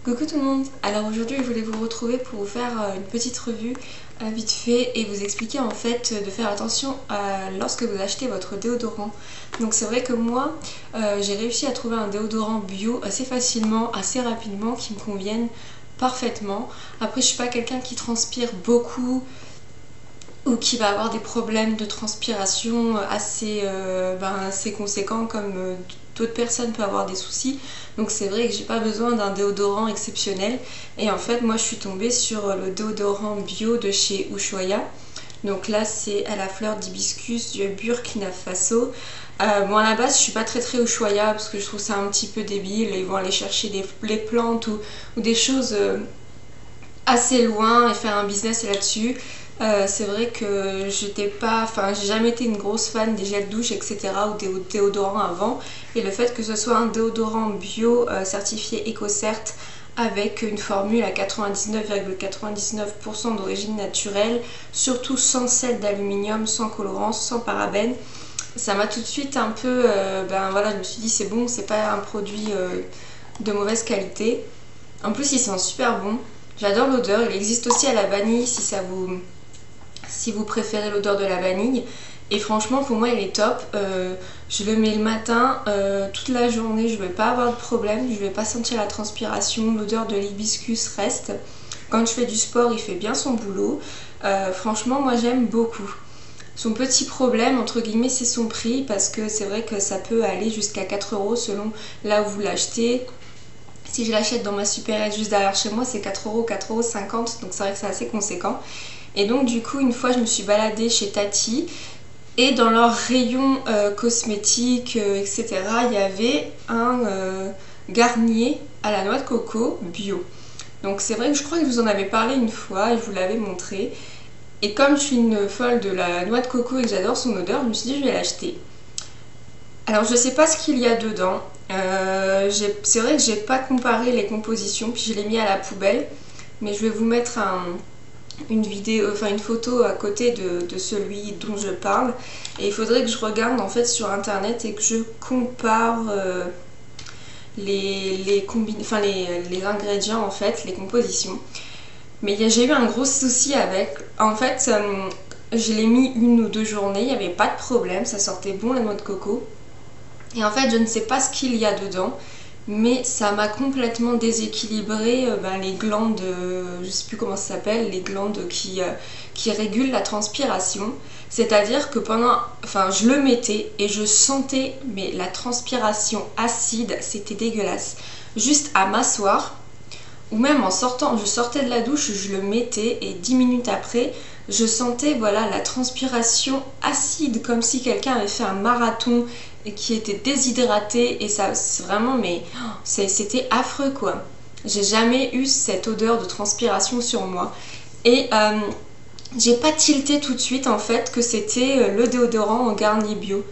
Coucou tout le monde. Alors aujourd'hui je voulais vous retrouver pour vous faire une petite revue vite fait et vous expliquer en fait de faire attention lorsque vous achetez votre déodorant. Donc c'est vrai que moi j'ai réussi à trouver un déodorant bio assez facilement, assez rapidement, qui me convienne parfaitement. Après je suis pas quelqu'un qui transpire beaucoup ou qui va avoir des problèmes de transpiration assez conséquents comme d'autres personnes peuvent avoir des soucis. Donc c'est vrai que j'ai pas besoin d'un déodorant exceptionnel. Et en fait moi je suis tombée sur le déodorant bio de chez Ushuaïa. Donc là c'est à la fleur d'hibiscus du Burkina Faso. Bon, à la base je suis pas très Ushuaïa parce que je trouve ça un petit peu débile. Ils vont aller chercher les plantes ou des choses assez loin et faire un business là-dessus. C'est vrai que j'ai jamais été une grosse fan des gels douche, etc. ou des déodorants avant. Et le fait que ce soit un déodorant bio certifié EcoCert avec une formule à 99,99% d'origine naturelle, surtout sans sel d'aluminium, sans colorant, sans parabènes, ça m'a tout de suite un peu... je me suis dit c'est bon, c'est pas un produit de mauvaise qualité. En plus il sent super bon. J'adore l'odeur. Il existe aussi à la vanille si vous préférez l'odeur de la vanille. Et franchement pour moi il est top. Je le mets le matin, toute la journée, je ne vais pas avoir de problème, je ne vais pas sentir la transpiration, l'odeur de l'hibiscus reste. Quand je fais du sport il fait bien son boulot. Franchement moi j'aime beaucoup. Son petit problème entre guillemets c'est son prix, parce que c'est vrai que ça peut aller jusqu'à 4 € selon là où vous l'achetez. Si je l'achète dans ma supérette juste derrière chez moi, c'est 4 €, 4,50 €, donc c'est vrai que c'est assez conséquent. Et donc du coup, une fois je me suis baladée chez Tati, et dans leur rayon cosmétiques, etc., il y avait un Garnier à la noix de coco bio. Donc c'est vrai que je crois que je vous en avais parlé une fois et je vous l'avais montré. Et comme je suis une folle de la noix de coco et que j'adore son odeur, je me suis dit je vais l'acheter. Alors je sais pas ce qu'il y a dedans. C'est vrai que j'ai pas comparé les compositions, puis je l'ai mis à la poubelle, mais je vais vous mettre une photo à côté de celui dont je parle, et il faudrait que je regarde en fait sur internet et que je compare les ingrédients en fait, les compositions. Mais j'ai eu un gros souci avec. En fait je l'ai mis 1 ou 2 journées, il n'y avait pas de problème, ça sortait bon la noix de coco. Et en fait je ne sais pas ce qu'il y a dedans, mais ça m'a complètement déséquilibré les glandes, je sais plus comment ça s'appelle, les glandes qui régulent la transpiration. C'est-à-dire que je le mettais et je sentais mais la transpiration acide, c'était dégueulasse. Juste à m'asseoir, ou même en sortant, je sortais de la douche, je le mettais et 10 minutes après, je sentais la transpiration acide, comme si quelqu'un avait fait un marathon et qui était déshydraté, et ça vraiment, mais c'était affreux quoi. J'ai jamais eu cette odeur de transpiration sur moi, et j'ai pas tilté tout de suite en fait que c'était le déodorant en Garnier bio.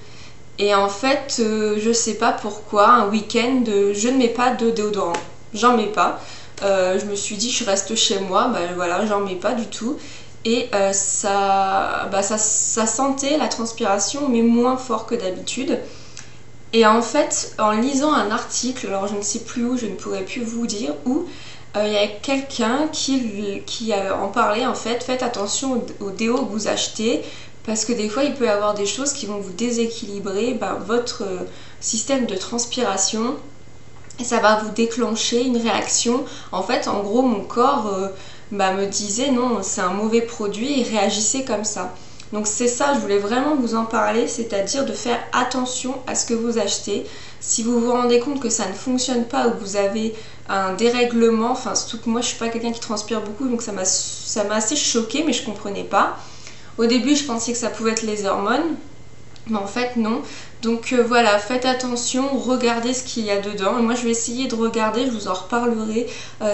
Et en fait je sais pas pourquoi, un week-end je ne mets pas de déodorant, j'en mets pas. Je me suis dit je reste chez moi, j'en mets pas du tout. Et ça sentait la transpiration mais moins fort que d'habitude. Et en fait en lisant un article, alors je ne sais plus où, je ne pourrais plus vous dire où, il y a quelqu'un qui en parlait en fait. Faites attention au déo que vous achetez, parce que des fois il peut y avoir des choses qui vont vous déséquilibrer votre système de transpiration. Et ça va vous déclencher une réaction. En fait, en gros, mon corps me disait non, c'est un mauvais produit, et réagissait comme ça. Donc c'est ça, je voulais vraiment vous en parler, c'est-à-dire de faire attention à ce que vous achetez. Si vous vous rendez compte que ça ne fonctionne pas, ou que vous avez un dérèglement, surtout que moi je suis pas quelqu'un qui transpire beaucoup, donc ça m'a assez choquée, mais je comprenais pas. Au début, je pensais que ça pouvait être les hormones, mais en fait non. Donc voilà, faites attention, regardez ce qu'il y a dedans. Et moi je vais essayer de regarder, je vous en reparlerai.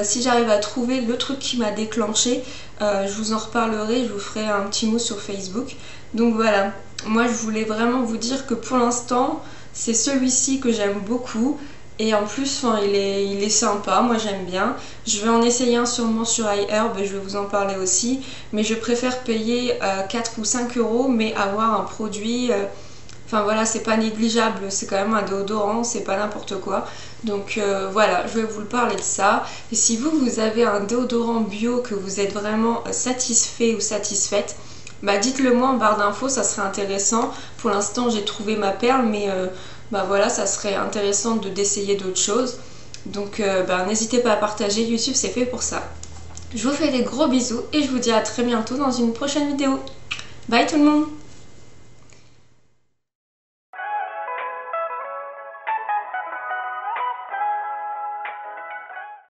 Si j'arrive à trouver le truc qui m'a déclenché, je vous en reparlerai, je vous ferai un petit mot sur Facebook. Donc voilà, moi je voulais vraiment vous dire que pour l'instant c'est celui-ci que j'aime beaucoup. Et en plus il est sympa, moi j'aime bien. Je vais en essayer un sûrement sur iHerb, je vais vous en parler aussi. Mais je préfère payer 4 ou 5 €, mais avoir un produit Enfin voilà, c'est pas négligeable, c'est quand même un déodorant, c'est pas n'importe quoi. Donc voilà, je vais vous parler de ça. Et si vous avez un déodorant bio que vous êtes vraiment satisfait ou satisfaite, bah dites-le moi en barre d'infos, ça serait intéressant. Pour l'instant j'ai trouvé ma perle, mais bah voilà, ça serait intéressant d'essayer d'autres choses. Donc bah, n'hésitez pas à partager, YouTube c'est fait pour ça. Je vous fais des gros bisous et je vous dis à très bientôt dans une prochaine vidéo. Bye tout le monde!